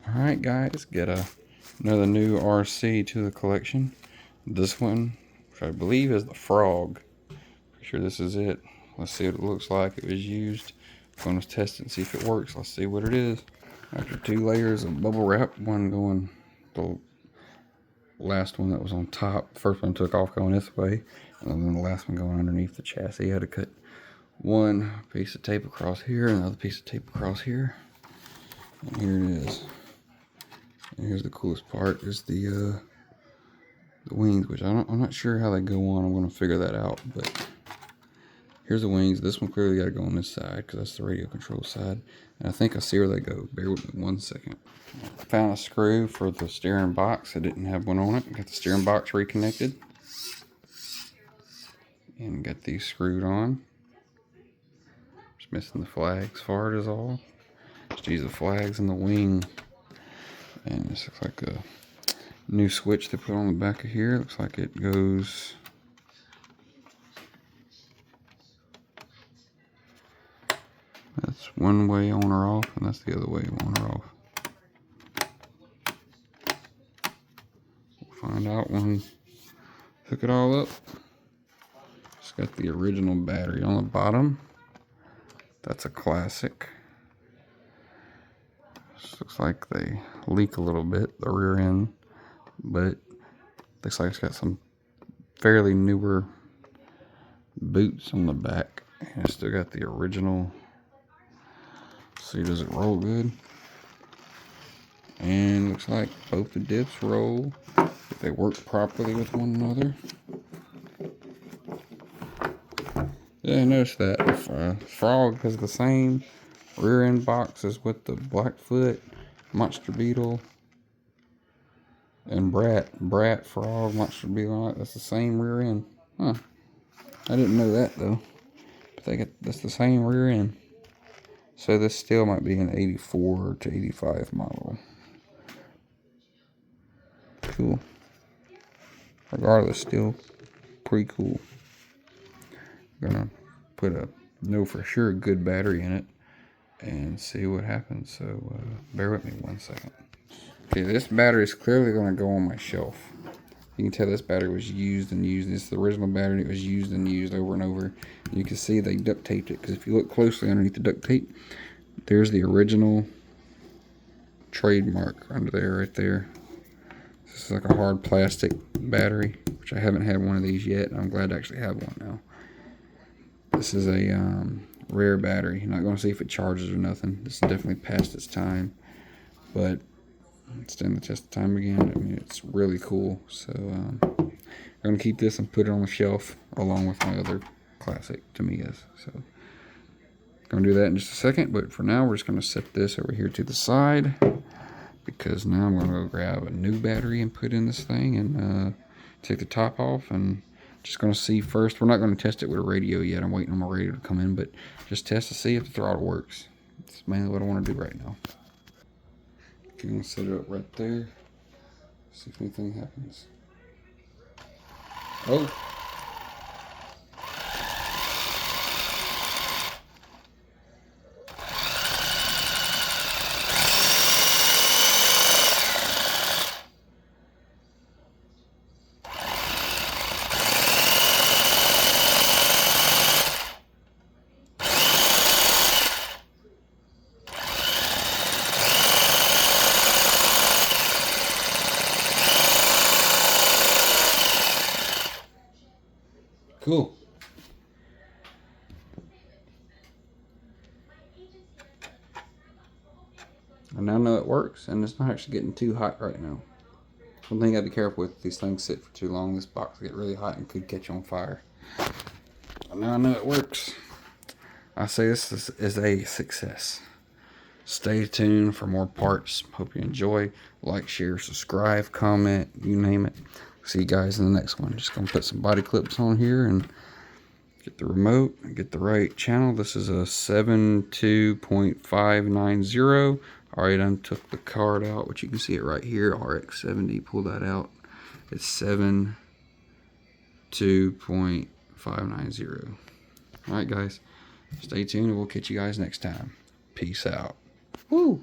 Alright guys, get another new RC to the collection. This one, which I believe is the Frog. Pretty sure this is it. Let's see what it looks like. It was used. I'm going to test it and see if it works. Let's see what it is. After 2 layers of bubble wrap, one going, the last one that was on top, the first one took off going this way, and then the last one going underneath the chassis. I had to cut one piece of tape across here, another piece of tape across here, and here it is. And here's the coolest part, is the wings, which I'm not sure how they go on. I'm going to figure that out, but here's the wings. This one clearly got to go on this side because that's the radio control side. And I think I see where they go. Bear with me 1 second. I found a screw for the steering box. I didn't have one on it. Got the steering box reconnected. And got these screwed on. Just missing the flags for it is all. Just use the flags and the wing. And this looks like a new switch they put on the back of here. Looks like it goes... That's one way on or off, and that's the other way on or off. We'll find out when we hook it all up. It's got the original battery on the bottom. That's a classic. This looks like they leak a little bit, the rear end, but looks like it's got some fairly newer boots on the back. And it's still got the original. See, does it roll good? And looks like both the dips roll if they work properly with one another. Yeah, I noticed that. Frog has the same rear end box as with the Blackfoot, Monster Beetle, and Brat, Frog, Monster Beetle. That's the same rear end. Huh. I didn't know that though. But that's the same rear end. So this still might be an 84 to 85 model. Cool. Regardless, still pretty cool. I'm gonna put a know for sure good battery in it and see what happens. So bear with me 1 second. Okay, this battery is clearly gonna go on my shelf. You can tell this battery was used and used. This is the original battery. It was used and used over and over. You can see they duct taped it, because if you look closely underneath the duct tape, there's the original trademark under there, right there. This is like a hard plastic battery, which I haven't had one of these yet. I'm glad to actually have one now. This is a rare battery. You're not going to see if it charges or nothing. This is definitely past its time, but it's standing the test of time again. I mean, it's really cool. So I'm going to keep this and put it on the shelf along with my other classic Tamiyas. So going to do that in just a second, but for now we're just going to set this over here to the side, because now I'm going to go grab a new battery and put in this thing and take the top off, and just going to see first. We're not going to test it with a radio yet. I'm waiting on my radio to come in, but just test to see if the throttle works. That's mainly what I want to do right now. I'm going to set it up right there, see if anything happens. Oh! Cool. I now know it works, and it's not actually getting too hot right now. One thing you gotta be careful with, these things sit for too long, this box will get really hot and could catch on fire. Now I know it works. I say this is a success. Stay tuned for more parts. Hope you enjoy. Like, share, subscribe, comment, you name it. See you guys in the next one. Just gonna put some body clips on here and get the remote and get the right channel. This is a 72.590. Alright, I took the card out, which you can see it right here. RX70, pull that out. It's 72.590. Alright guys, stay tuned and we'll catch you guys next time. Peace out. Woo!